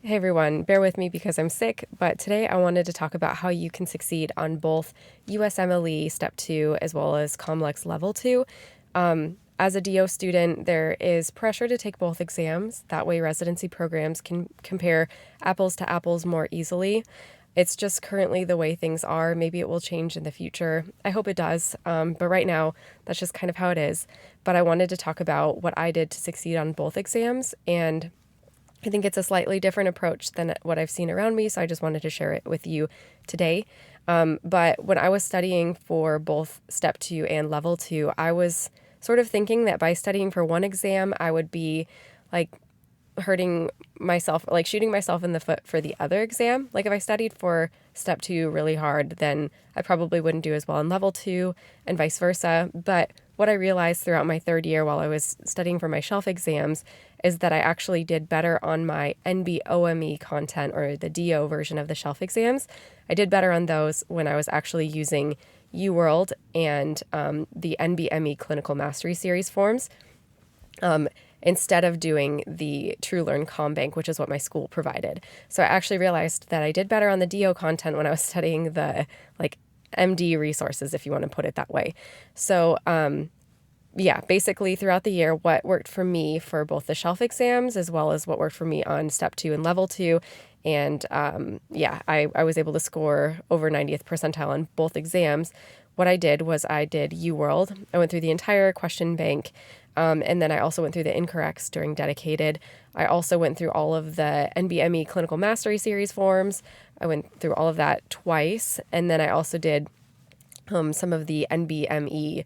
Hey everyone, bear with me because I'm sick, but today I wanted to talk about how you can succeed on both USMLE Step 2 as well as COMLEX Level 2. As a DO student, there is pressure to take both exams. That way residency programs can compare apples to apples more easily. It's just currently the way things are. Maybe it will change in the future. I hope it does, but right now that's just kind of how it is. But I wanted to talk about what I did to succeed on both exams, and I think it's a slightly different approach than what I've seen around me, so I just wanted to share it with you today. But when I was studying for both Step 2 and Level 2, I was sort of thinking that by studying for one exam, I would be like hurting myself, like shooting myself in the foot for the other exam. Like if I studied for Step 2 really hard, then I probably wouldn't do as well in Level 2 and vice versa. But what I realized throughout my third year while I was studying for my shelf exams is that I actually did better on my NBME content, or the DO version of the shelf exams. I did better on those when I was actually using UWorld and the NBME Clinical Mastery Series forms, instead of doing the TrueLearn ComBank, which is what my school provided. So I actually realized that I did better on the DO content when I was studying the MD resources, if you want to put it that way. So yeah, basically throughout the year, what worked for me for both the shelf exams as well as what worked for me on Step 2 and Level 2. And I was able to score over 90th percentile on both exams. What I did was I did UWorld. I went through the entire question bank, and then I also went through the incorrects during dedicated. I also went through all of the NBME Clinical Mastery Series forms. I went through all of that twice, and then I also did some of the NBME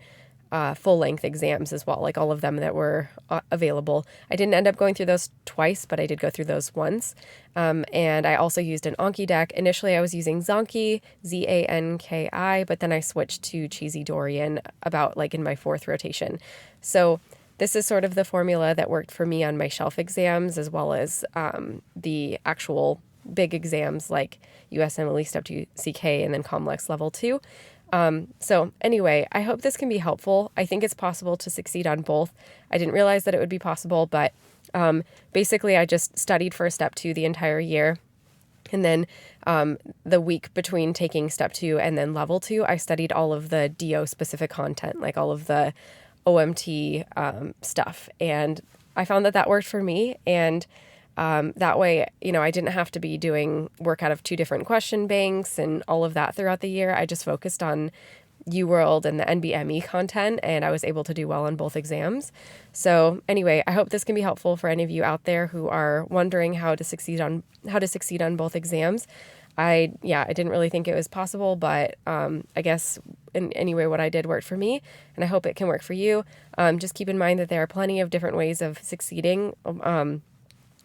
full-length exams as well, like all of them that were available. I didn't end up going through those twice, but I did go through those once. And I also used an Anki deck. Initially, I was using Zanki, Zanki, but then I switched to Cheesy Dorian about in my fourth rotation. So this is sort of the formula that worked for me on my shelf exams as well as the actual big exams like USMLE Step 2 CK and then COMLEX Level 2. So anyway, I hope this can be helpful. I think it's possible to succeed on both. I didn't realize that it would be possible, but basically I just studied for Step 2 the entire year. And then the week between taking Step 2 and then Level 2, I studied all of the DO specific content, like all of the OMT stuff. And I found that worked for me. And that way, I didn't have to be doing work out of two different question banks and all of that throughout the year. I just focused on UWorld and the NBME content, and I was able to do well on both exams. So anyway, I hope this can be helpful for any of you out there who are wondering how to succeed on both exams. I didn't really think it was possible, but I guess anyway, what I did worked for me, and I hope it can work for you. Just keep in mind that there are plenty of different ways of succeeding.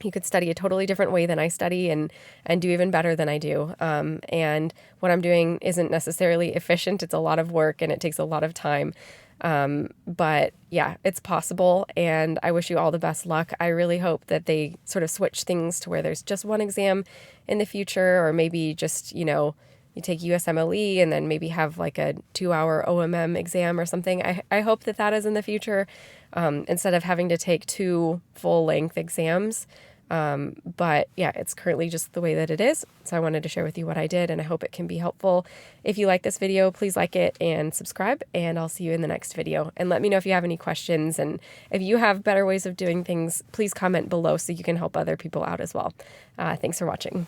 You could study a totally different way than I study and do even better than I do. And what I'm doing isn't necessarily efficient. It's a lot of work and it takes a lot of time. But yeah, it's possible, and I wish you all the best luck. I really hope that they sort of switch things to where there's just one exam in the future, or maybe just, you take USMLE and then maybe have a 2-hour OMM exam or something. I hope that is in the future, instead of having to take 2 full-length exams. But yeah, it's currently just the way that it is. So I wanted to share with you what I did, and I hope it can be helpful. If you like this video, please like it and subscribe, and I'll see you in the next video. And let me know if you have any questions, and if you have better ways of doing things, please comment below so you can help other people out as well. Thanks for watching.